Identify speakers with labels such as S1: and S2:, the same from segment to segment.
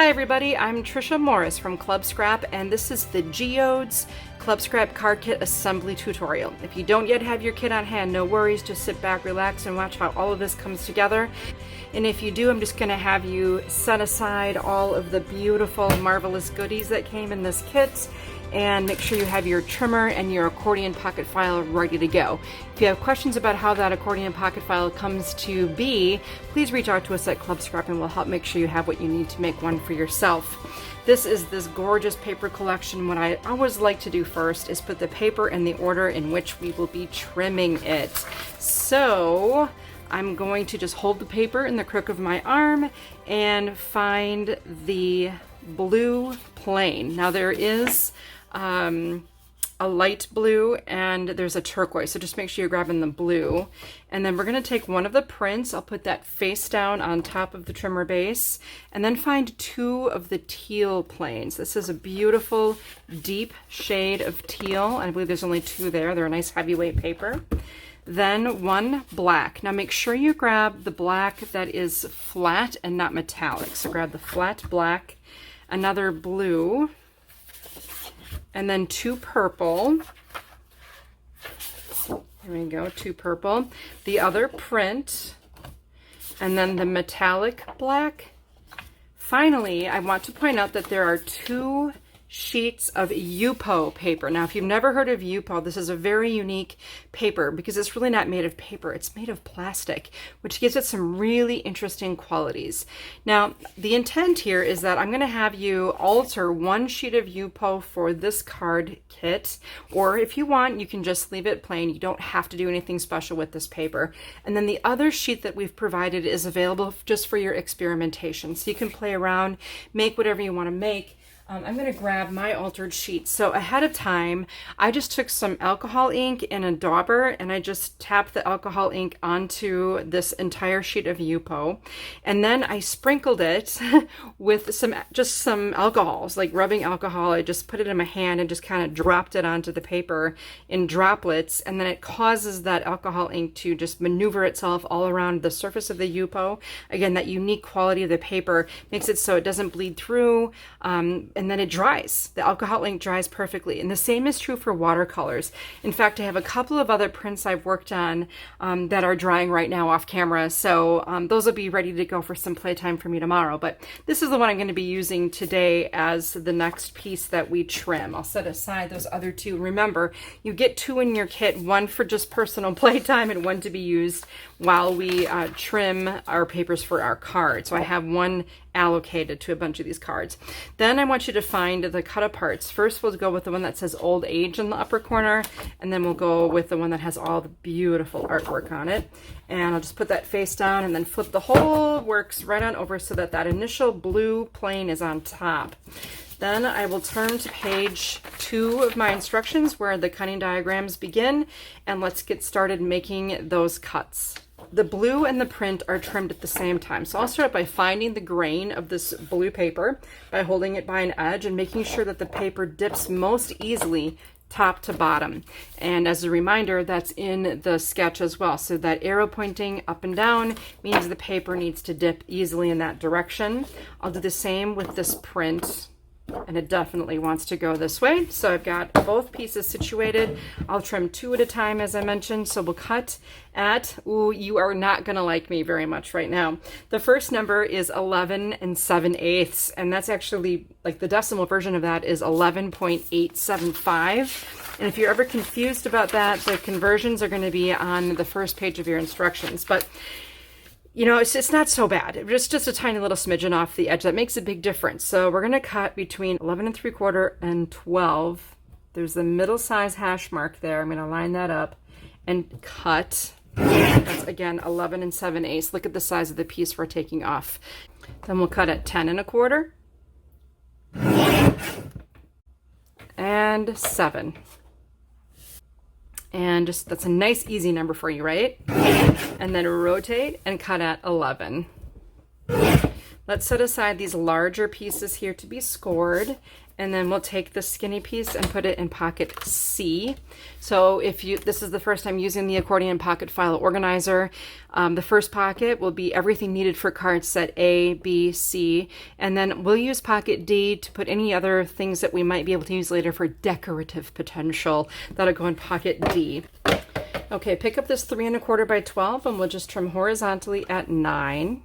S1: Hi everybody, I'm Trisha Morris from Club Scrap, and this is the Geodes Club Scrap card kit assembly tutorial. If you don't yet have your kit on hand, no worries, just sit back, relax, and watch how all of this comes together. And if you do, I'm just going to have you set aside all of the beautiful, marvelous goodies that came in this kit, and make sure you have your trimmer and your accordion pocket file ready to go. If you have questions about how that accordion pocket file comes to be, please reach out to us at Club Scrap and we'll help make sure you have what you need to make one for yourself. This is this gorgeous paper collection. What I always like to do first is put the paper in the order in which we will be trimming it. So I'm going to just hold the paper in the crook of my arm and find the blue plane. Now there is a light blue and there's a turquoise, so just make sure you're grabbing the blue. And then we're going to take one of the prints, I'll put that face down on top of the trimmer base, and then find two of the teal planes. This is a beautiful deep shade of teal, and I believe there's only two there. They're a nice heavyweight paper. Then one black. Now make sure you grab the black that is flat and not metallic. So grab the flat black, another blue, and then two purple. There we go, two purple. The other print, and then the metallic black. Finally, I want to point out that there are two sheets of yupo paper. Now, if you've never heard of yupo, this is a very unique paper because it's really not made of paper, it's made of plastic, which gives it some really interesting qualities. Now, the intent here is that I'm going to have you alter one sheet of yupo for this card kit, or if you want, you can just leave it plain. You don't have to do anything special with this paper. And then the other sheet that we've provided is available just for your experimentation. So you can play around, make whatever you want to make. I'm going to grab my altered sheet. So ahead of time, I just took some alcohol ink in a dauber and I just tapped the alcohol ink onto this entire sheet of yupo. And then I sprinkled it with just some alcohols, like rubbing alcohol. I just put it in my hand and just kind of dropped it onto the paper in droplets. And then it causes that alcohol ink to just maneuver itself all around the surface of the yupo. Again, that unique quality of the paper makes it so it doesn't bleed through. And then it dries. The alcohol ink dries perfectly. And the same is true for watercolors. In fact, I have a couple of other prints I've worked on that are drying right now off camera. So those will be ready to go for some playtime for me tomorrow. But this is the one I'm going to be using today as the next piece that we trim. I'll set aside those other two. Remember, you get two in your kit, one for just personal playtime and one to be used while we trim our papers for our card. So I have one allocated to a bunch of these cards. Then I want you to find the cut aparts. First we'll go with the one that says old age in the upper corner, and then we'll go with the one that has all the beautiful artwork on it. And I'll just put that face down and then flip the whole works right on over so that that initial blue plane is on top. Then I will turn to page 2 of my instructions where the cutting diagrams begin, and let's get started making those cuts. The blue and the print are trimmed at the same time. So I'll start by finding the grain of this blue paper by holding it by an edge and making sure that the paper dips most easily top to bottom. And as a reminder, that's in the sketch as well. So that arrow pointing up and down means the paper needs to dip easily in that direction. I'll do the same with this print, and it definitely wants to go this way. So I've got both pieces situated. I'll trim two at a time, as I mentioned. So we'll cut at, ooh, you are not going to like me very much right now. The first number is 11 7/8, and that's actually, like, the decimal version of that is 11.875. And if you're ever confused about that, the conversions are going to be on the first page of your instructions. But you know, it's not so bad. It's just a tiny little smidgen off the edge. That makes a big difference. So we're going to cut between 11 3/4 and 12. There's the middle size hash mark there. I'm going to line that up and cut. That's, again, 11 7/8. Look at the size of the piece we're taking off. Then we'll cut at 10 1/4 and 7. And just, that's a nice easy number for you, right? And then rotate and cut at 11. Let's set aside these larger pieces here to be scored. And then we'll take the skinny piece and put it in pocket C. So if this is the first time using the accordion pocket file organizer, the first pocket will be everything needed for card set A, B, C, and then we'll use pocket D to put any other things that we might be able to use later for decorative potential. That'll go in pocket D. Okay, pick up this 3 1/4 by 12 and we'll just trim horizontally at 9.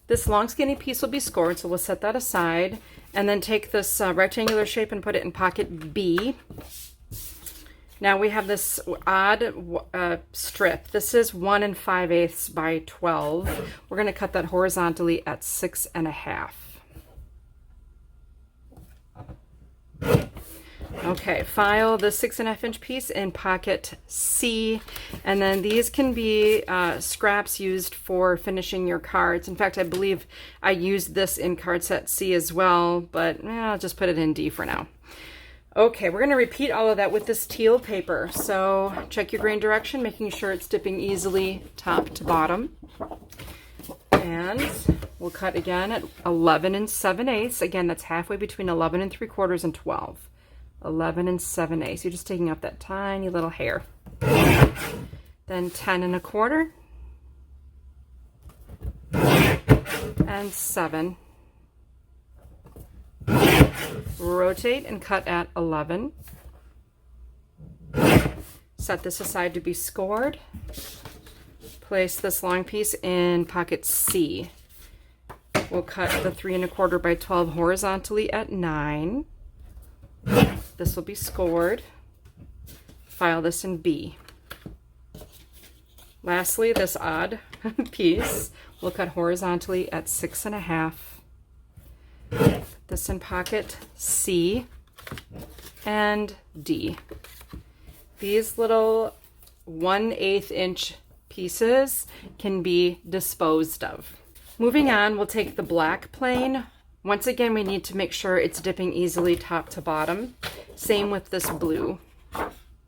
S1: This long skinny piece will be scored, so we'll set that aside. And then take this rectangular shape and put it in pocket B. Now we have this odd strip. This is 1 5/8 by 12. We're going to cut that horizontally at 6 1/2. Okay, file the 6 1/2 inch piece in pocket C, and then these can be scraps used for finishing your cards. In fact, I believe I used this in card set C as well, but I'll just put it in D for now. Okay, we're going to repeat all of that with this teal paper. So check your grain direction, making sure it's dipping easily top to bottom. And we'll cut again at 11 7/8. Again, that's halfway between 11 3/4 and 12. 11 7/8. You're just taking up that tiny little hair. Then 10 1/4 and 7. Rotate and cut at 11. Set this aside to be scored. Place this long piece in pocket C. We'll cut the 3 1/4 by 12 horizontally at 9. This will be scored. File this in B. Lastly, this odd piece we'll cut horizontally at 6 1/2. This in pocket C and D. These little 1/8 inch pieces can be disposed of. Moving on, we'll take the black plain. Once again, we need to make sure it's dipping easily top to bottom. Same with this blue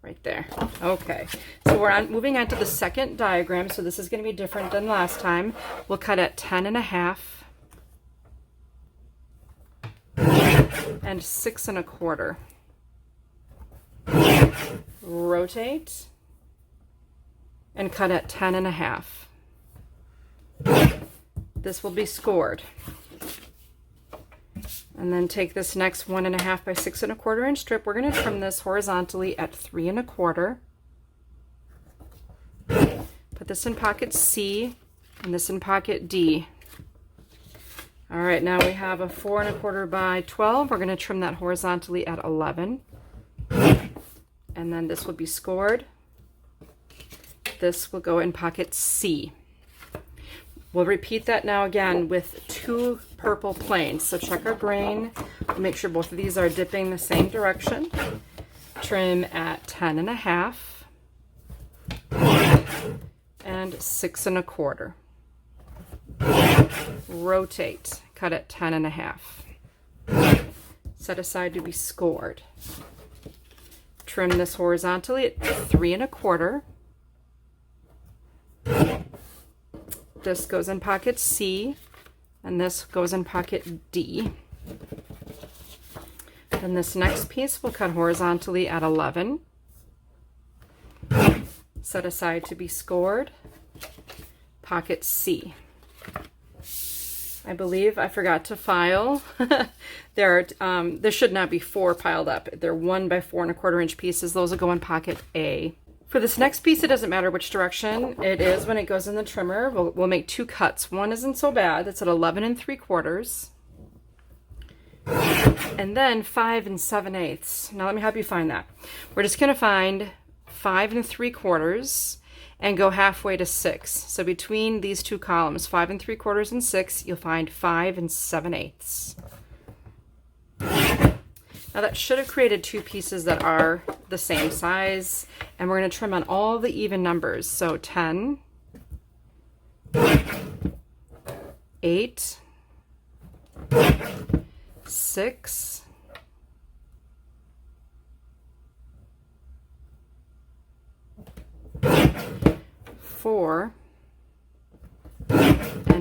S1: right there. Okay, so we're moving on to the second diagram. So this is going to be different than last time. We'll cut at 10 1/2 and 6 1/4. Rotate and cut at 10 1/2. This will be scored. And then take this next 1 1/2 by 6 1/4 inch strip. We're going to trim this horizontally at 3 1/4. Put this in pocket C and this in pocket D. All right, now we have a 4 1/4 by 12. We're going to trim that horizontally at 11. And then this will be scored. This will go in pocket C. We'll repeat that now again with 2 purple planes. So check our grain, make sure both of these are dipping the same direction. Trim at 10 1/2 and 6 1/4. Rotate, cut at 10 1/2. Set aside to be scored. Trim this horizontally at 3 1/4. This goes in pocket C, and this goes in pocket D. Then this next piece will cut horizontally at 11. Set aside to be scored. Pocket C. I believe I forgot to file. There should not be 4 piled up. They're 1 by 4 1/4 inch pieces. Those will go in pocket A. For this next piece, it doesn't matter which direction it is when it goes in the trimmer. We'll make 2 cuts. One isn't so bad. It's at 11 3/4. And then 5 7/8. Now let me help you find that. We're just going to find 5 3/4 and go halfway to 6. So between these 2 columns, 5 3/4 and 6, you'll find 5 7/8. Now that should have created 2 pieces that are the same size, and we're going to trim on all the even numbers. So 10, 8, 6, 4, and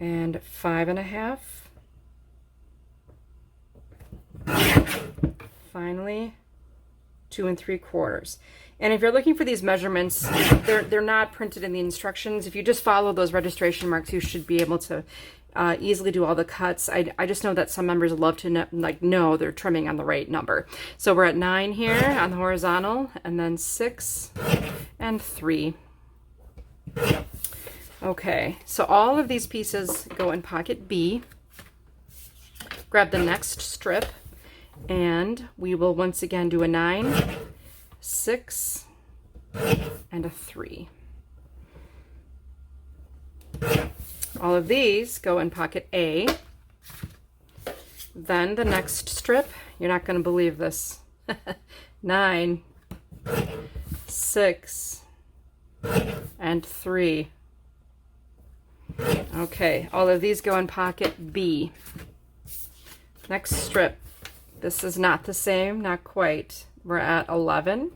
S1: and 5.5. Finally, 2 3/4. And if you're looking for these measurements, they're not printed in the instructions. If you just follow those registration marks, you should be able to easily do all the cuts. I just know that some members love to know they're trimming on the right number. So we're at 9 here on the horizontal, and then 6 and 3. Okay, so all of these pieces go in pocket B. Grab the next strip, and we will once again do a 9, 6, and a 3. All of these go in pocket A. Then the next strip, you're not going to believe this, 9, 6, and 3. Okay, all of these go in pocket B. Next strip, this is not the same, not quite. We're at 11.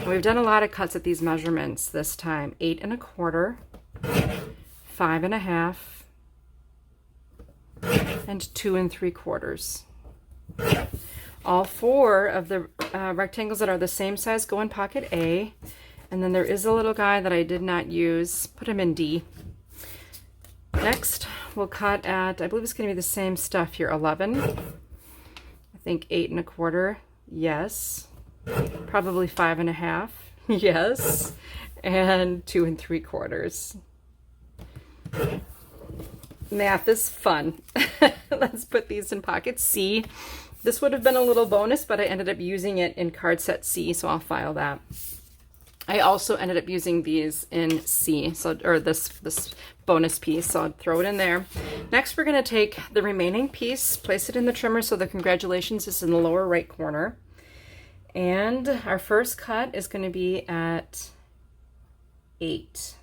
S1: We've done a lot of cuts at these measurements this time. 8 1/4, 5.5, and 2 3/4. All 4 of the rectangles that are the same size go in pocket A, and then there is a little guy that I did not use. Put him in D. Next, we'll cut at, I believe it's going to be the same stuff here, 11. I think 8 1/4, yes. Probably 5.5, yes. And 2 3/4. Math is fun. Let's put these in pocket C. This would have been a little bonus, but I ended up using it in card set C, so I'll file that. I also ended up using these in C, so, or this bonus piece, so I'll throw it in there. Next, we're going to take the remaining piece, place it in the trimmer so the congratulations is in the lower right corner. And our first cut is going to be at 8.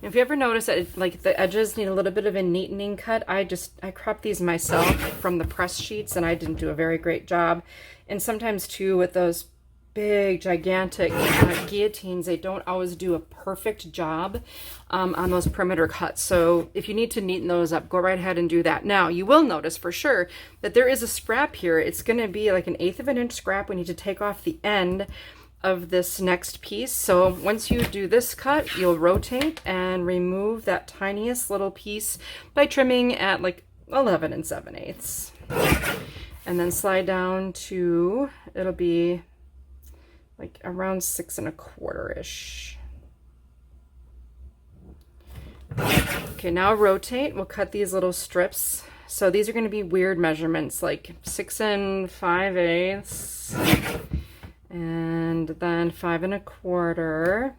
S1: If you ever notice that like the edges need a little bit of a neatening cut, I cropped these myself from the press sheets, and I didn't do a very great job. And sometimes too with those big gigantic guillotines, they don't always do a perfect job on those perimeter cuts. So if you need to neaten those up, go right ahead and do that. Now you will notice for sure that there is a scrap here. It's going to be like 1/8 of an inch scrap. We need to take off the end of this next piece. So once you do this cut, you'll rotate and remove that tiniest little piece by trimming at like 11 7/8. And then slide down to, it'll be like around 6 1/4-ish. Okay, now rotate. We'll cut these little strips. So these are going to be weird measurements, like 6 5/8, and then 5 1/4,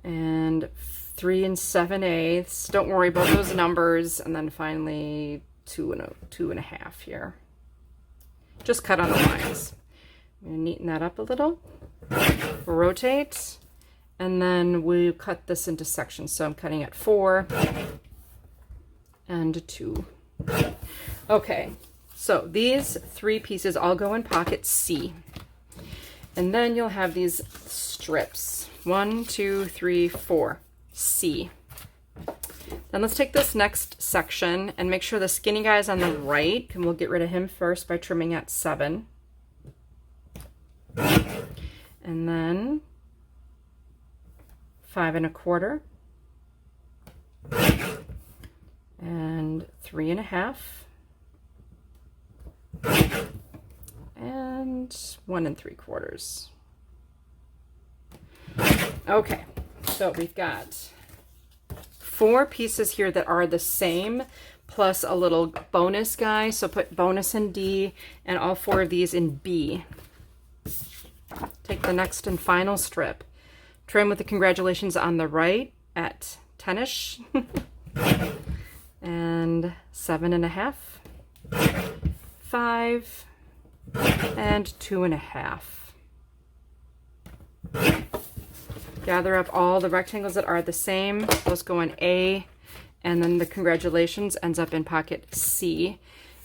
S1: and 3 7/8. Don't worry about those numbers. And then finally 2 1/2 here. Just cut on the lines. I'm going to neaten that up a little. Rotate, and then we cut this into sections. So I'm cutting at 4 and 2. Okay, so these 3 pieces all go in pocket C. And then you'll have these strips. 1 2 3 4, C. Then let's take this next section and make sure the skinny guy is on the right, and we'll get rid of him first by trimming at 7. And then 5 1/4, and 3 1/2, and 1 3/4. Okay, so we've got 4 pieces here that are the same, plus a little bonus guy. So put bonus in D, and all 4 of these in B. Take the next and final strip. Trim with the congratulations on the right at 10-ish. And 7 1/2, 5, and 2 1/2. Gather up all the rectangles that are the same. Those go in A, and then the congratulations ends up in pocket C.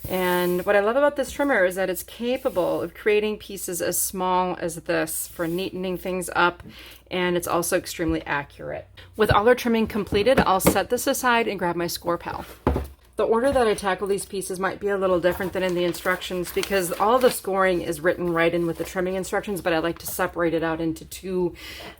S1: And what I love about this trimmer is that it's capable of creating pieces as small as this for neatening things up, and it's also extremely accurate. With all our trimming completed, I'll set this aside and grab my score pal. The order that I tackle these pieces might be a little different than in the instructions because all the scoring is written right in with the trimming instructions, but I like to separate it out into two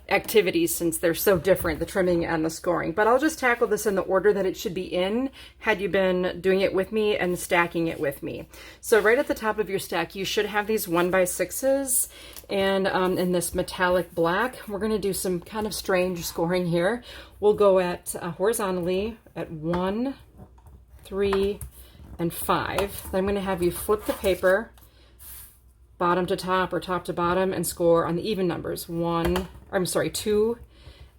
S1: activities since they're so different, the trimming and the scoring. But I'll just tackle this in the order that it should be in had you been doing it with me and stacking it with me. So right at the top of your stack, you should have these 1x6s, and in this metallic black, we're going to do some kind of strange scoring here. We'll go at horizontally at 1, 3, and 5. Then I'm going to have you flip the paper bottom to top or top to bottom and score on the even numbers. 2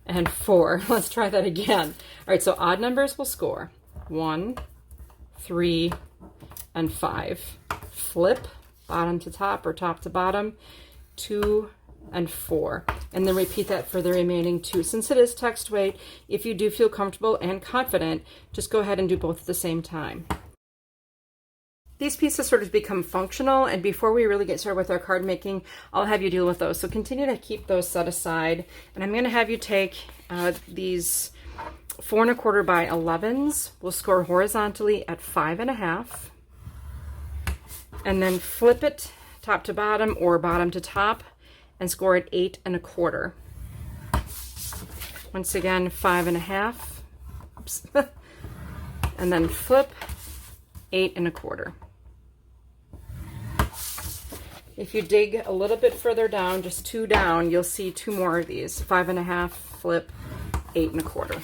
S1: and 4. Let's try that again. All right, so odd numbers will score 1, 3, and 5. Flip bottom to top or top to bottom, 2 and 4, and then repeat that for the remaining 2. Since it is text weight, if you do feel comfortable and confident, just go ahead and do both at the same time. These pieces sort of become functional, and before we really get started with our card making, I'll have you deal with those. So continue to keep those set aside, and I'm going to have you take these 4 1/4 by 11s. We'll score horizontally at 5.5, and then flip it top to bottom or bottom to top and score at 8 1/4. Once again, 5.5, oops, and then flip 8 1/4. If you dig a little bit further down, just 2 down, you'll see 2 more of these. 5.5, flip 8 1/4.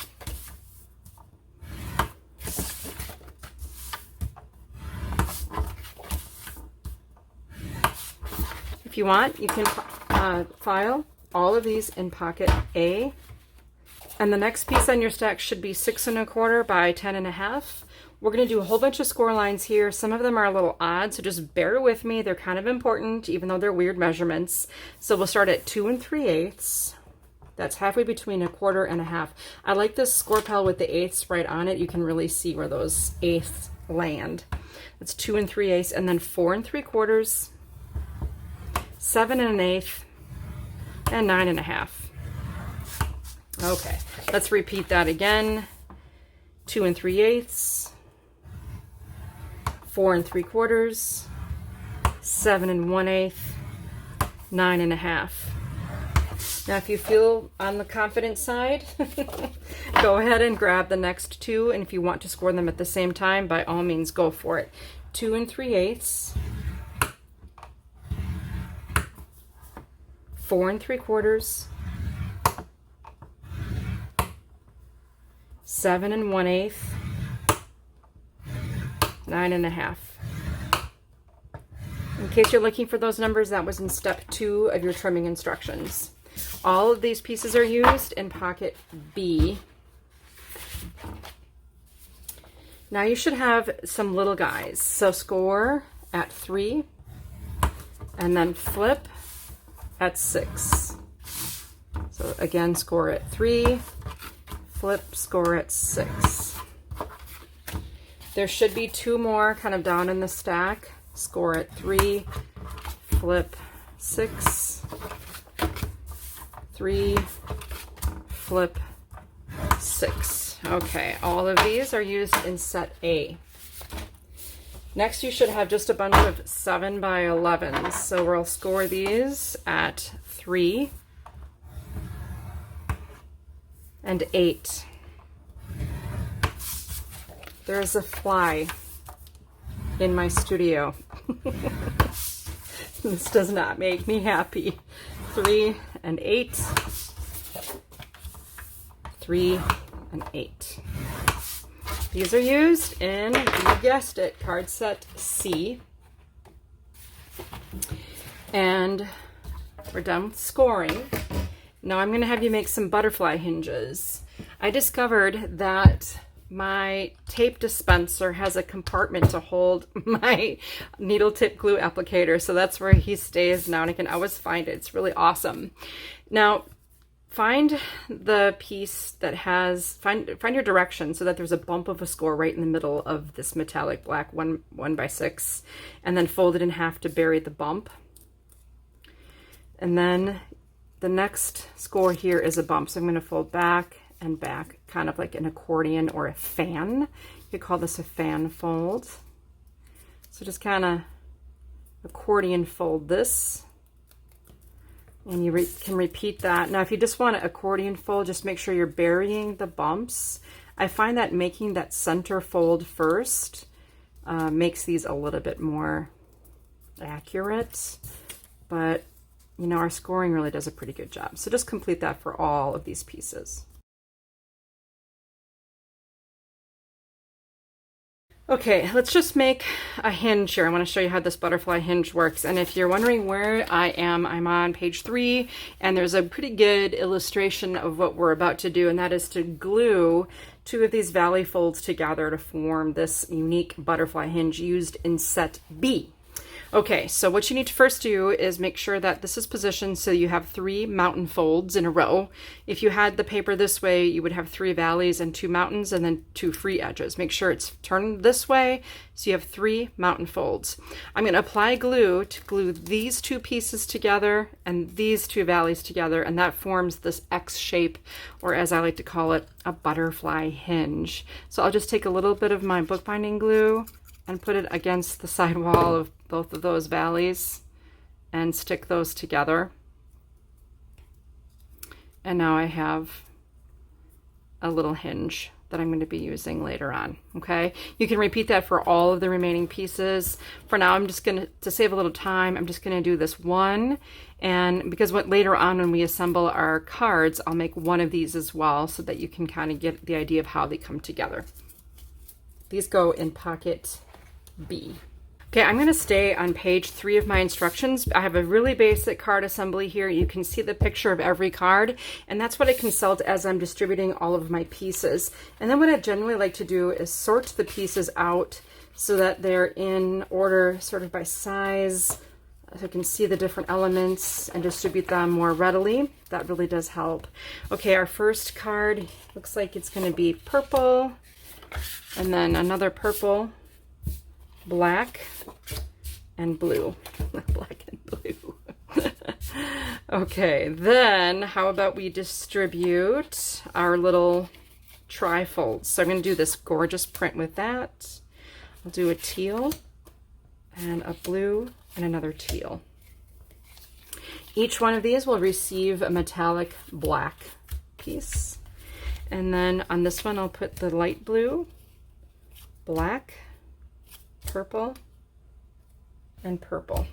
S1: If you want, you can file all of these in pocket A. And the next piece on your stack should be 6 1/4 by 10.5. We're going to do a whole bunch of score lines here. Some of them are a little odd, so just bear with me. They're kind of important, even though they're weird measurements. So we'll start at 2 3/8. That's halfway between 1/4 and 1/2. I like this score pal with the eighths right on it. You can really see where those eighths land. That's 2 3/8, and then 4 3/4, 7 1/8, and 9 1/2. Okay, let's repeat that again. 2 3/8, 4 3/4, 7 1/8, 9 1/2. Now, if you feel on the confident side, go ahead and grab the next 2, and if you want to score them at the same time, by all means, go for it. 2 3/8, 4 3/4, 7 1/8, 9 1/2. In case you're looking for those numbers, that was in step 2 of your trimming instructions. All of these pieces are used in pocket B. Now you should have some little guys. So score at 3, and then flip at 6. So again, score at 3, flip, score at 6. There should be 2 more kind of down in the stack. Score at 3, flip 6, 3, flip 6. Okay, all of these are used in set A. Next, you should have just a bunch of 7 by 11s. So we'll score these at 3 and 8. There's a fly in my studio. This does not make me happy. 3 and 8. 3 and 8. These are used in, you guessed it, card set C. And we're done with scoring. Now I'm going to have you make some butterfly hinges. I discovered that my tape dispenser has a compartment to hold my needle tip glue applicator, so that's where he stays now, and I can always find it. It's really awesome. Now, find the piece that has, find your direction so that there's a bump of a score right in the middle of this metallic black 1x6, and then fold it in half to bury the bump. And then the next score here is a bump, so I'm going to fold back and back, kind of like an accordion or a fan. You could call this a fan fold. So just kind of accordion fold this, and you can repeat that. Now, if you just want to accordion fold, just make sure you're burying the bumps. I find that making that center fold first makes these a little bit more accurate, but you know, our scoring really does a pretty good job. So just complete that for all of these pieces. Okay, let's just make a hinge here. I want to show you how this butterfly hinge works. And if you're wondering where I am, I'm on page 3, and there's a pretty good illustration of what we're about to do, and that is to glue 2 of these valley folds together to form this unique butterfly hinge used in set B. Okay, so what you need to first do is make sure that this is positioned so you have 3 mountain folds in a row. If you had the paper this way, you would have 3 valleys and 2 mountains and then 2 free edges. Make sure it's turned this way so you have 3 mountain folds. I'm going to apply glue to glue these 2 pieces together and these 2 valleys together, and that forms this X shape, or as I like to call it, a butterfly hinge. So I'll just take a little bit of my bookbinding glue and put it against the side wall of both of those valleys and stick those together. And now I have a little hinge that I'm going to be using later on. Okay, you can repeat that for all of the remaining pieces. For now, I'm just going to save a little time, I'm just going to do this one, and because later on when we assemble our cards, I'll make one of these as well so that you can kind of get the idea of how they come together. These go in pocket B. Okay, I'm going to stay on page 3 of my instructions. I have a really basic card assembly here. You can see the picture of every card, and that's what I consult as I'm distributing all of my pieces. And then what I generally like to do is sort the pieces out so that they're in order sort of by size, so I can see the different elements and distribute them more readily. That really does help. Okay, our first card looks like it's going to be purple, and then another purple, black, and blue. Black and blue. Okay, then how about we distribute our little trifolds? So I'm going to do this gorgeous print with that. I'll do a teal and a blue and another teal. Each one of these will receive a metallic black piece. And then on this one, I'll put the light blue, black, purple, and purple.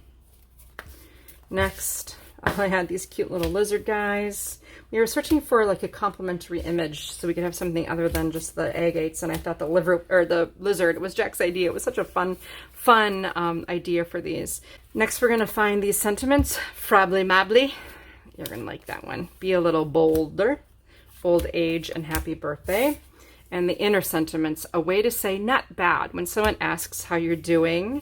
S1: Next, I had these cute little lizard guys. We were searching for like a complementary image so we could have something other than just the agates, and I thought the lizard, it was Jack's idea. It was such a fun idea for these. Next, we're gonna find these sentiments. Frably mably. You're gonna like that one. Be a little bolder. Old age and happy birthday. And the inner sentiments, a way to say not bad. When someone asks how you're doing,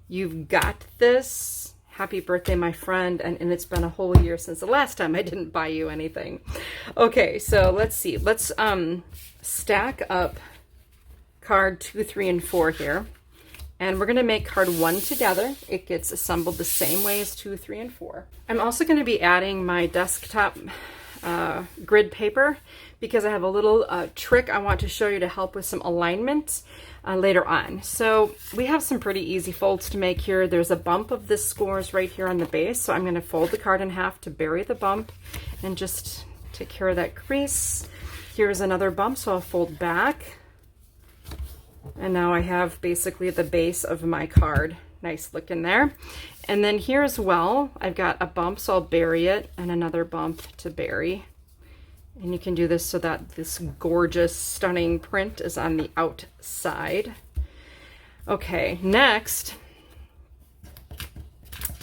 S1: you've got this. Happy birthday, my friend. And it's been a whole year since the last time I didn't buy you anything. Okay, so let's see. Let's stack up card 2, 3, and 4 here. And we're going to make card 1 together. It gets assembled the same way as 2, 3, and 4. I'm also going to be adding my desktop grid paper because I have a little trick I want to show you to help with some alignment later on. So we have some pretty easy folds to make here. There's a bump of this scores right here on the base, so I'm going to fold the card in half to bury the bump and just take care of that crease. Here's another bump, so I'll fold back, and now I have basically the base of my card. Nice looking there. And then here as well, I've got a bump, so I'll bury it, and another bump to bury. And you can do this so that this gorgeous, stunning print is on the outside. Okay, next,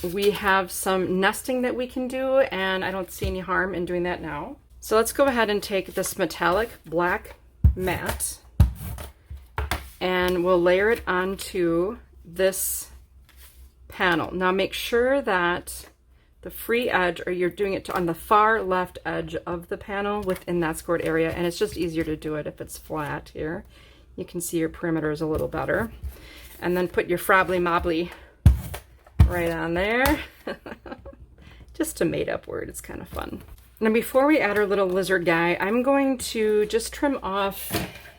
S1: we have some nesting that we can do, and I don't see any harm in doing that now. So let's go ahead and take this metallic black mat, and we'll layer it onto this panel. Now make sure that the free edge, or you're doing it on the far left edge of the panel within that scored area, and it's just easier to do it if it's flat here. You can see your perimeters a little better. And then put your frobly mobbly right on there. Just a made up word, it's kind of fun. Now before we add our little lizard guy, I'm going to just trim off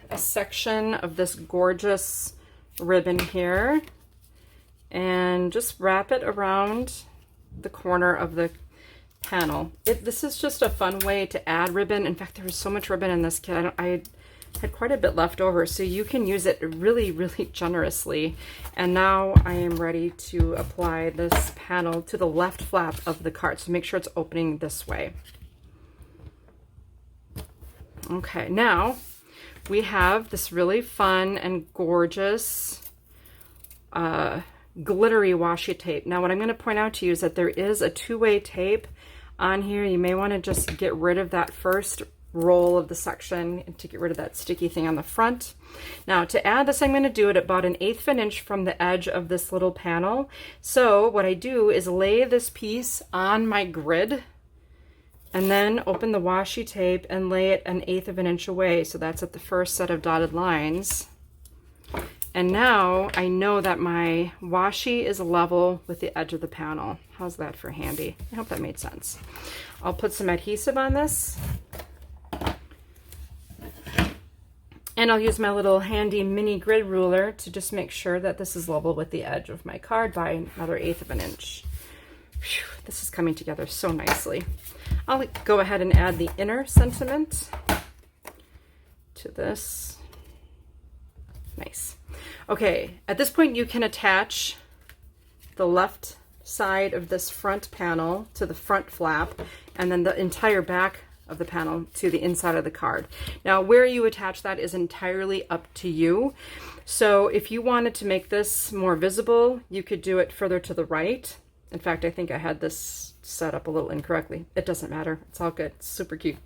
S1: a section of this gorgeous ribbon here and just wrap it around the corner of the panel. This is just a fun way to add ribbon. In fact, there was so much ribbon in this kit. I had quite a bit left over, so you can use it really, really generously. And now I am ready to apply this panel to the left flap of the card. So make sure it's opening this way. Okay, now we have this really fun and gorgeous glittery washi tape. Now what I'm going to point out to you is that there is a two-way tape on here. You may want to just get rid of that first roll of the section and to get rid of that sticky thing on the front. Now to add this, I'm going to do it about 1/8 of an inch from the edge of this little panel. So what I do is lay this piece on my grid and then open the washi tape and lay it 1/8 of an inch away. So that's at the first set of dotted lines. And now I know that my washi is level with the edge of the panel. How's that for handy? I hope that made sense. I'll put some adhesive on this. And I'll use my little handy mini grid ruler to just make sure that this is level with the edge of my card by another 1/8 of an inch. Whew, this is coming together so nicely. I'll go ahead and add the inner sentiment to this. Nice. Okay, at this point you can attach the left side of this front panel to the front flap, and then the entire back of the panel to the inside of the card. Now where you attach that is entirely up to you. So if you wanted to make this more visible, you could do it further to the right. In fact, I think I had this set up a little incorrectly. It doesn't matter, it's all good, it's super cute.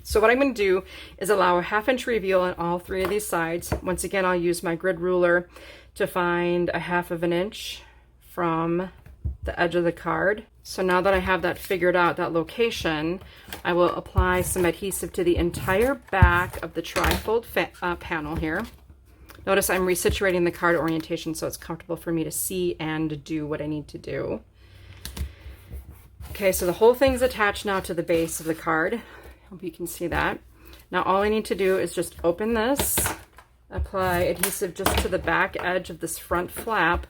S1: So what I'm going to do is allow a 1/2 inch reveal on all 3 of these sides. Once again, I'll use my grid ruler to find 1/2 of an inch from the edge of the card. So now that I have that figured out, that location, I will apply some adhesive to the entire back of the trifold panel here. Notice I'm resituating the card orientation so it's comfortable for me to see and do what I need to do. Okay, so the whole thing's attached now to the base of the card. Hope you can see that. Now all I need to do is just open this, apply adhesive just to the back edge of this front flap,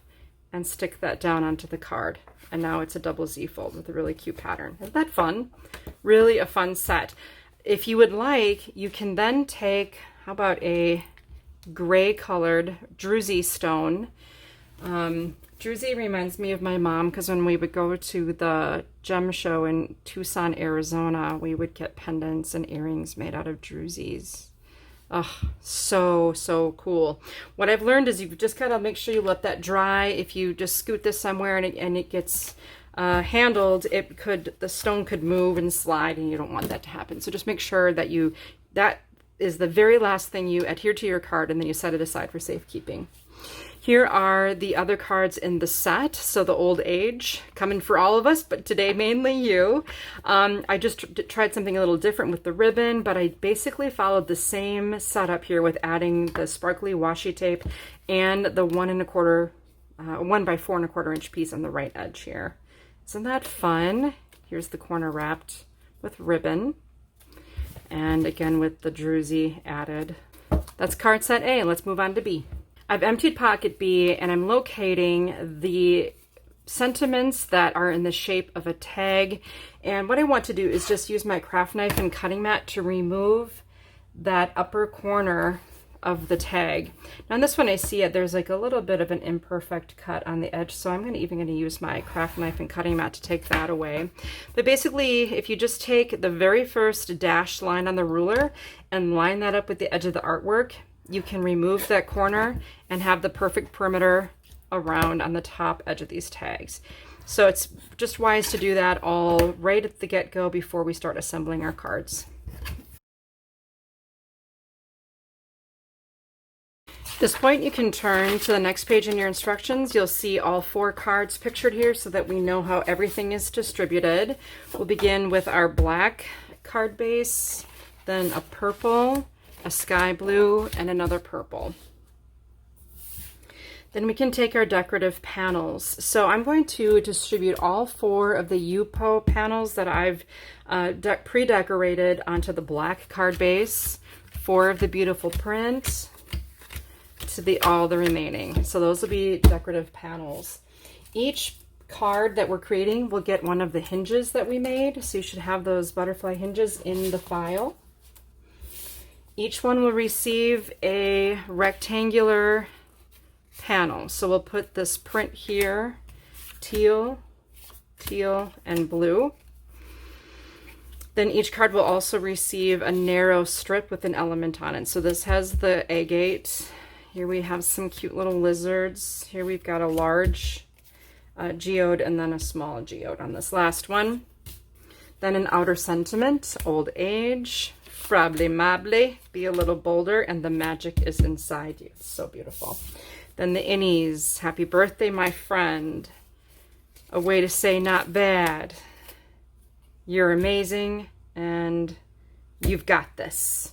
S1: and stick that down onto the card. And now it's a double Z fold with a really cute pattern. Isn't that fun? Really a fun set. If you would like, you can then take, how about a gray colored druzy stone. Druzy reminds me of my mom, because when we would go to the gem show in Tucson, Arizona, we would get pendants and earrings made out of druzys. Oh, so cool. What I've learned is you've just got to make sure you let that dry. If you just scoot this somewhere and it gets handled, the stone could move and slide, and you don't want that to happen. So just make sure that that is the very last thing you adhere to your card, and then you set it aside for safekeeping. Here are the other cards in the set. So the Old Age, coming for all of us, but today mainly you. I just tried something a little different with the ribbon, but I basically followed the same setup here with adding the sparkly washi tape and the 1 by 4 1/4 inch piece on the right edge here. Isn't that fun? Here's the corner wrapped with ribbon, and again with the druzy added. That's card set A. Let's move on to B. I've emptied pocket B, and I'm locating the sentiments that are in the shape of a tag. And what I want to do is just use my craft knife and cutting mat to remove that upper corner of the tag. Now on this one I see it, there's like a little bit of an imperfect cut on the edge, so I'm even going to use my craft knife and cutting mat to take that away. But basically, if you just take the very first dashed line on the ruler and line that up with the edge of the artwork, you can remove that corner and have the perfect perimeter around on the top edge of these tags. So it's just wise to do that all right at the get-go before we start assembling our cards. At this point, you can turn to the next page in your instructions. You'll see all 4 cards pictured here so that we know how everything is distributed. We'll begin with our black card base, then a purple, a sky blue, and another purple. Then we can take our decorative panels. So I'm going to distribute all 4 of the yupo panels that I've pre-decorated onto the black card base, 4 of the beautiful print, to all the remaining. So those will be decorative panels. Each card that we're creating will get one of the hinges that we made. So you should have those butterfly hinges in the file. Each one will receive a rectangular panel. So we'll put this print here, teal, teal, and blue. Then each card will also receive a narrow strip with an element on it. So this has the agate. Here we have some cute little lizards. Here we've got a large geode and then a small geode on this last one. Then an outer sentiment, old age, frably-mably, be a little bolder, and the magic is inside you. It's so beautiful. Then the innies, happy birthday, my friend. A way to say not bad. You're amazing, and you've got this.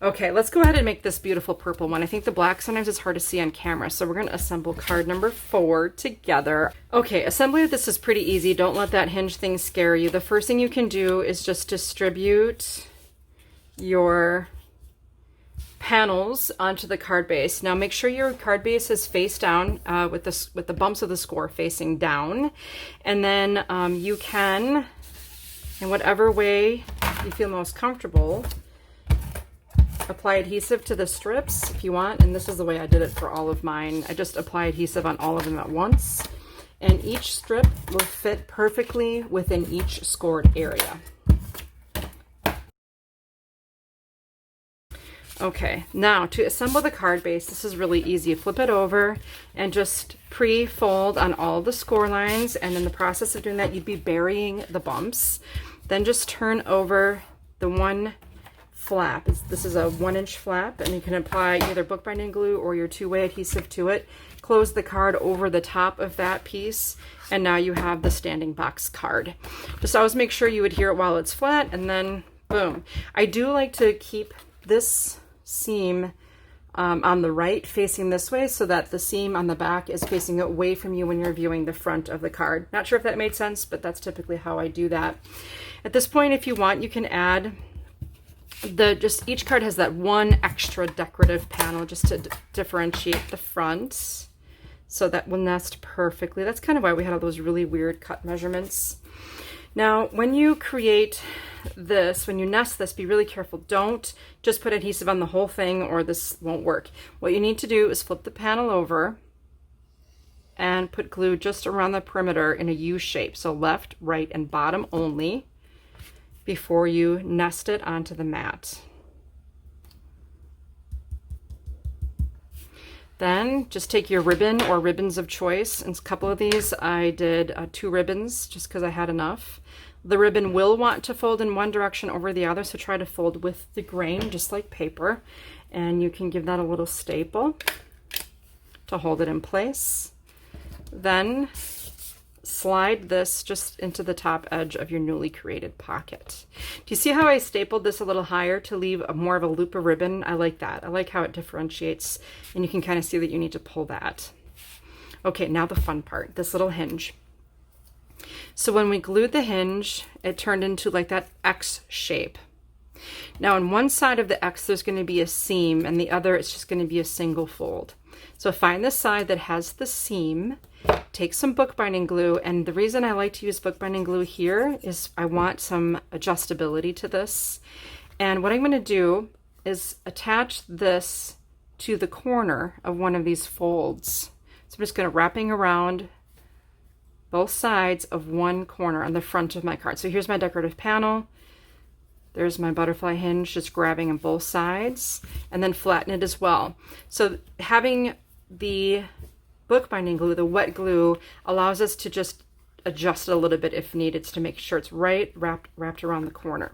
S1: Okay, let's go ahead and make this beautiful purple one. I think the black sometimes is hard to see on camera, so we're going to assemble card number 4 together. Okay, assembly of this is pretty easy. Don't let that hinge thing scare you. The first thing you can do is just distribute your panels onto the card base. Now make sure your card base is face down with the bumps of the score facing down, and then you can, in whatever way you feel most comfortable, apply adhesive to the strips if you want, and this is the way I did it for all of mine. I just apply adhesive on all of them at once, and each strip will fit perfectly within each scored area. Okay, now to assemble the card base, this is really easy. Flip it over and just pre-fold on all the score lines, and in the process of doing that, you'd be burying the bumps. Then just turn over the one flap. This is a 1-inch flap, and you can apply either bookbinding glue or your 2-way adhesive to it. Close the card over the top of that piece, and now you have the standing box card. Just always make sure you adhere it while it's flat, and then boom. I do like to keep this seam on the right facing this way so that the seam on the back is facing away from you when you're viewing the front of the card. Not sure if that made sense, but that's typically how I do that. At this point, if you want, you can add each card has that one extra decorative panel just to differentiate the front, so that will nest perfectly. That's kind of why we had all those really weird cut measurements. Now, when you create this, when you nest this, be really careful. Don't just put adhesive on the whole thing or this won't work. What you need to do is flip the panel over and put glue just around the perimeter in a U shape. So left, right, and bottom only, before you nest it onto the mat. Then just take your ribbon or ribbons of choice. And a couple of these I did 2 ribbons just because I had enough. The ribbon will want to fold in one direction over the other, so try to fold with the grain just like paper, and you can give that a little staple to hold it in place. Then slide this just into the top edge of your newly created pocket. Do you see how I stapled this a little higher to leave more of a loop of ribbon? I like that. I like how it differentiates, and you can kind of see that you need to pull that. Okay, now the fun part, this little hinge. So when we glued the hinge, it turned into like that X shape. Now on one side of the X, there's going to be a seam, and the other, it's just going to be a single fold. So find the side that has the seam, take some bookbinding glue, and the reason I like to use bookbinding glue here is I want some adjustability to this. And what I'm going to do is attach this to the corner of one of these folds. So I'm just going to wrapping around both sides of one corner on the front of my card. So here's my decorative panel. There's my butterfly hinge, just grabbing on both sides, and then flatten it as well. So having the bookbinding glue, the wet glue, allows us to just adjust it a little bit if needed to make sure it's right wrapped around the corner.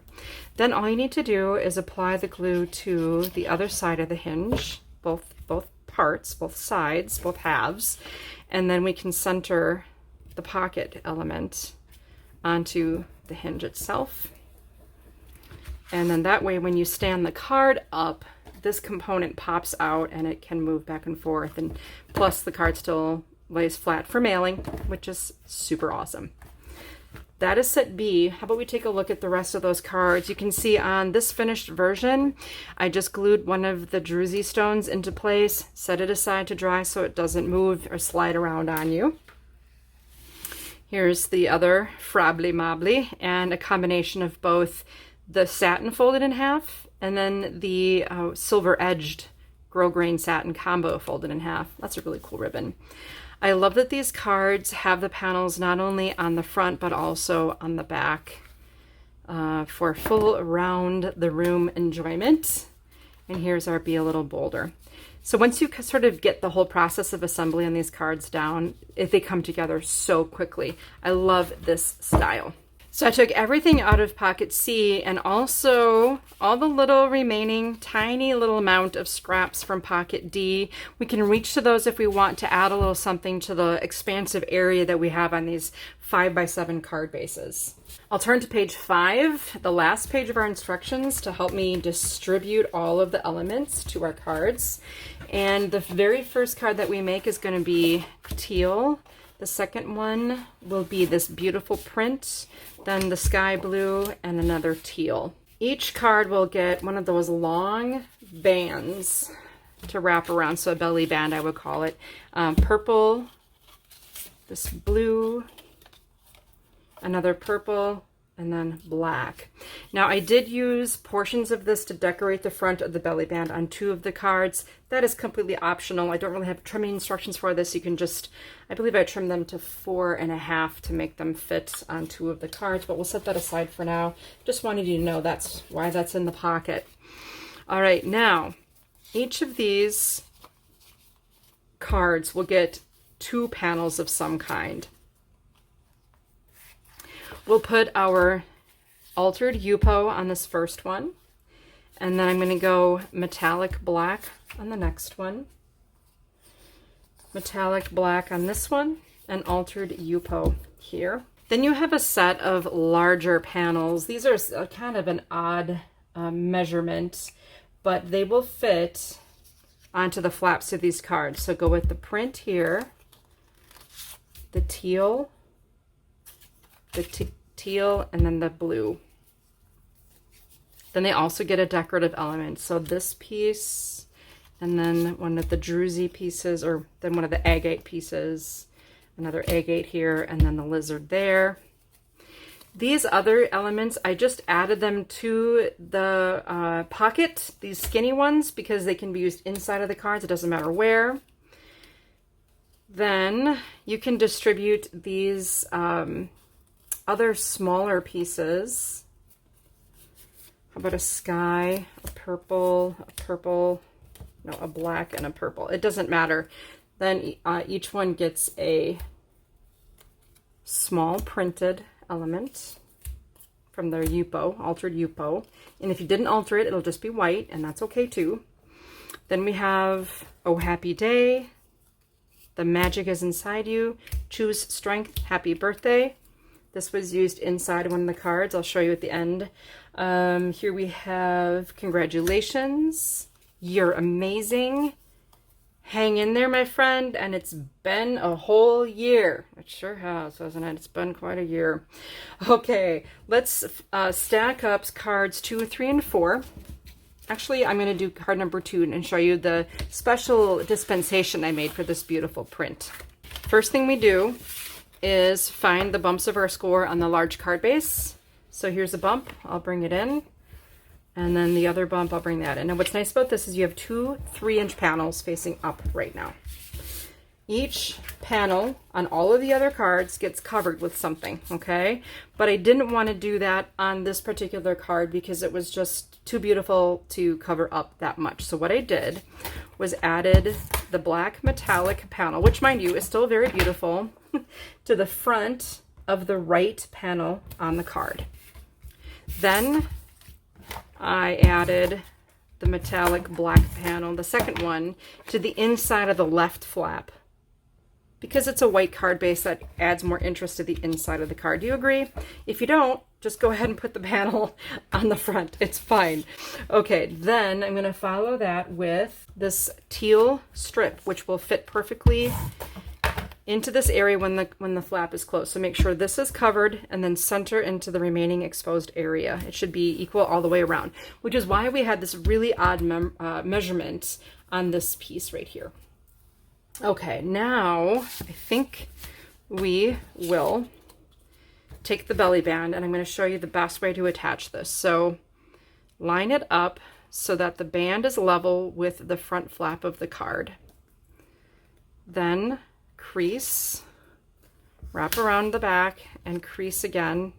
S1: Then all you need to do is apply the glue to the other side of the hinge, both parts, both sides, both halves, and then we can center the pocket element onto the hinge itself. And then that way, when you stand the card up, this component pops out and it can move back and forth. And plus the card still lays flat for mailing, which is super awesome. That is set B. How about we take a look at the rest of those cards? You can see on this finished version, I just glued one of the druzy stones into place, set it aside to dry so it doesn't move or slide around on you. Here's the other Frably Mobbly, and a combination of both the satin folded in half and then the silver edged grosgrain satin combo folded in half. That's a really cool ribbon. I love that these cards have the panels not only on the front but also on the back for full around the room enjoyment. And here's our Be a Little Bolder. So once you sort of get the whole process of assembly on these cards down, they come together so quickly. I love this style. So I took everything out of Pocket C and also all the little remaining tiny little amount of scraps from Pocket D. We can reach to those if we want to add a little something to the expansive area that we have on these 5x7 card bases. I'll turn to page 5, the last page of our instructions, to help me distribute all of the elements to our cards. And the very first card that we make is going to be teal. The second one will be this beautiful print, then the sky blue, and another teal. Each card will get one of those long bands to wrap around, so a belly band I would call it. Purple, this blue, another purple, and then black. Now I did use portions of this to decorate the front of the belly band on 2 of the cards. That is completely optional. I don't really have trimming instructions for this. You can just, I believe I trimmed them to 4.5 to make them fit on 2 of the cards, but we'll set that aside for now. Just wanted you to know that's why that's in the pocket. All right, now each of these cards will get 2 panels of some kind. We'll put our altered yupo on this first one, and then I'm going to go metallic black on the next one, metallic black on this one, and altered yupo here. Then you have a set of larger panels. These are kind of an odd measurement, but they will fit onto the flaps of these cards. So go with the print here, the teal, the teal, and then the blue. Then they also get a decorative element. So this piece, and then one of the druzy pieces, or then one of the agate pieces, another agate here, and then the lizard there. These other elements, I just added them to the pocket, these skinny ones, because they can be used inside of the cards. It doesn't matter where. Then you can distribute these other smaller pieces. How about a sky, a purple, no, a black and a purple. It doesn't matter. Then each one gets a small printed element from their yupo, altered yupo. And if you didn't alter it, it'll just be white, and that's okay too. Then we have Oh Happy Day, The Magic is Inside You, Choose Strength, Happy Birthday. This was used inside one of the cards. I'll show you at the end. Here we have Congratulations, You're Amazing, Hang in there, my friend, and it's been a whole year. It sure has, hasn't it? It's been quite a year. Okay, let's stack up cards 2, 3, and 4. Actually, I'm going to do card number 2 and show you the special dispensation I made for this beautiful print. First thing we do is find the bumps of our score on the large card base. So here's a bump, I'll bring it in, and then the other bump, I'll bring that in. And what's nice about this is you have 2 3-inch panels facing up right now. Each panel on all of the other cards gets covered with something, okay? But I didn't want to do that on this particular card because it was just too beautiful to cover up that much. So what I did was added the black metallic panel, which mind you is still very beautiful, to the front of the right panel on the card. Then I added the metallic black panel, the second one, to the inside of the left flap. Because it's a white card base, that adds more interest to the inside of the card. Do you agree? If you don't, just go ahead and put the panel on the front. It's fine. Okay, then I'm going to follow that with this teal strip, which will fit perfectly into this area when the flap is closed. So make sure this is covered and then center into the remaining exposed area. It should be equal all the way around, which is why we had this really odd measurement on this piece right here. Okay, now I think we will take the belly band and I'm going to show you the best way to attach this. So line it up so that the band is level with the front flap of the card. Then crease, wrap around the back and crease again.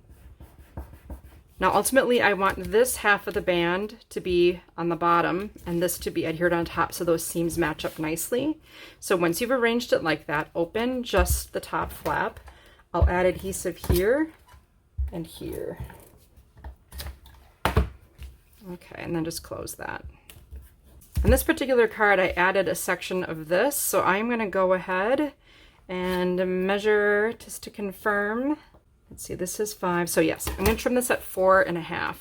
S1: Now ultimately I want this half of the band to be on the bottom and this to be adhered on top so those seams match up nicely. So once you've arranged it like that, open just the top flap. I'll add adhesive here and here. Okay, and then just close that. On this particular card I added a section of this, so I'm going to go ahead and measure just to confirm. Let's see, this is 5. So yes, I'm going to trim this at 4.5.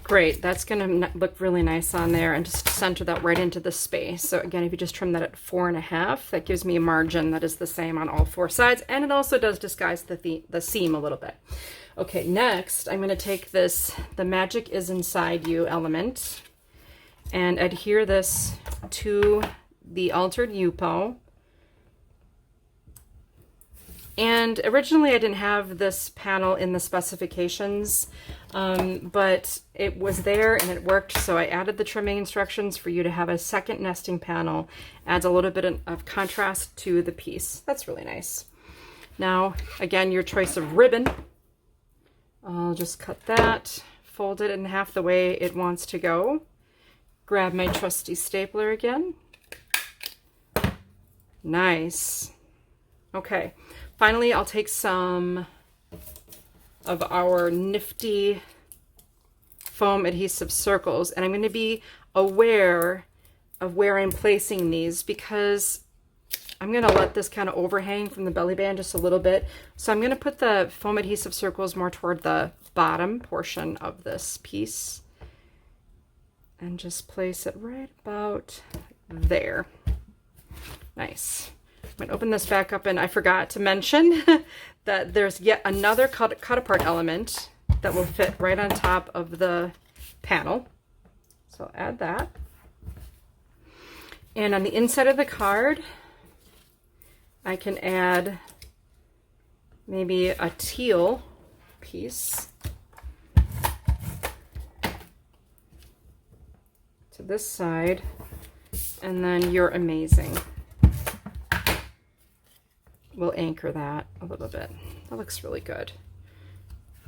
S1: Great, that's going to look really nice on there and just center that right into the space. So again, if you just trim that at 4.5, that gives me a margin that is the same on all 4 sides, and it also does disguise the seam a little bit. Okay, next I'm going to take this, the Magic is Inside You element, and adhere this to the altered yupo. And originally I didn't have this panel in the specifications, but it was there and it worked, so I added the trimming instructions for you to have a second nesting panel. Adds a little bit of contrast to the piece. That's really nice. Now, again, your choice of ribbon. I'll just cut that, fold it in half the way it wants to go. Grab my trusty stapler again. Nice. Okay. Finally, I'll take some of our nifty foam adhesive circles, and I'm going to be aware of where I'm placing these because I'm going to let this kind of overhang from the belly band just a little bit. So I'm going to put the foam adhesive circles more toward the bottom portion of this piece and just place it right about there. Nice. I'm going to open this back up, and I forgot to mention that there's yet another cut apart element that will fit right on top of the panel. So I'll add that. And on the inside of the card, I can add maybe a teal piece to this side, and then You're Amazing. We'll anchor that a little bit. That looks really good.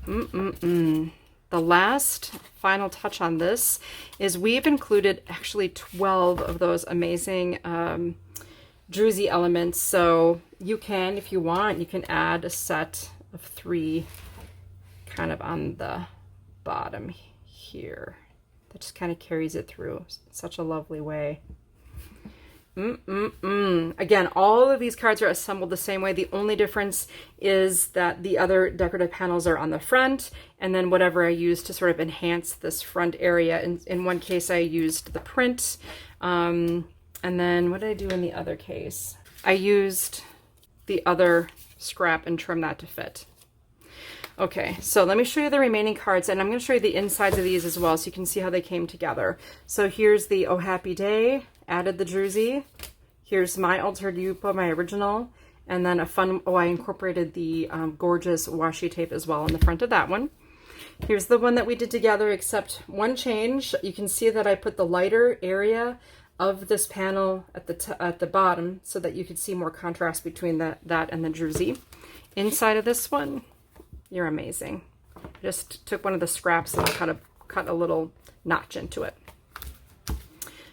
S1: The last final touch on this is we've included actually 12 of those amazing druzy elements. So you can, if you want, you can add a set of 3 kind of on the bottom here. That just kind of carries it through in such a lovely way. Again, all of these cards are assembled the same way. The only difference is that the other decorative panels are on the front, and then whatever I use to sort of enhance this front area. In one case, I used the print, and then what did I do in the other case? I used the other scrap and trimmed that to fit. Okay, so let me show you the remaining cards, and I'm going to show you the insides of these as well so you can see how they came together. So here's the Oh Happy Day, added the druzy. Here's my altered yupo, my original, and then a fun, I incorporated the gorgeous washi tape as well on the front of that one. Here's the one that we did together, except one change. You can see that I put the lighter area of this panel at the bottom so that you could see more contrast between that and the druzy. Inside of this one, You're Amazing. Just took one of the scraps and cut a little notch into it.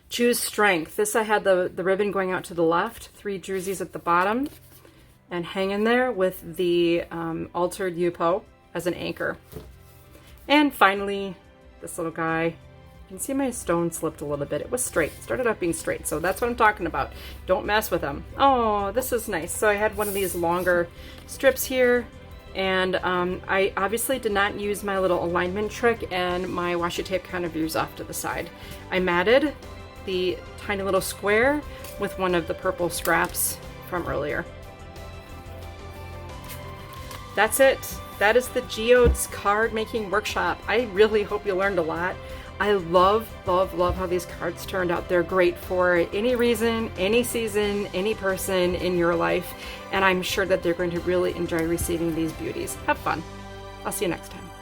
S1: Choose Strength. This I had the ribbon going out to the left, 3 druzies at the bottom, and hang in there with the altered yupo as an anchor. And finally, this little guy. You can see my stone slipped a little bit. It was straight, started out being straight. So that's what I'm talking about. Don't mess with them. Oh, this is nice. So I had one of these longer strips here, and I obviously did not use my little alignment trick, and my washi tape kind of veers off to the side. I matted the tiny little square with one of the purple scraps from earlier. That's it. That is the Geodes card making workshop. I really hope you learned a lot. I love, love, love how these cards turned out. They're great for any reason, any season, any person in your life, and I'm sure that they're going to really enjoy receiving these beauties. Have fun. I'll see you next time.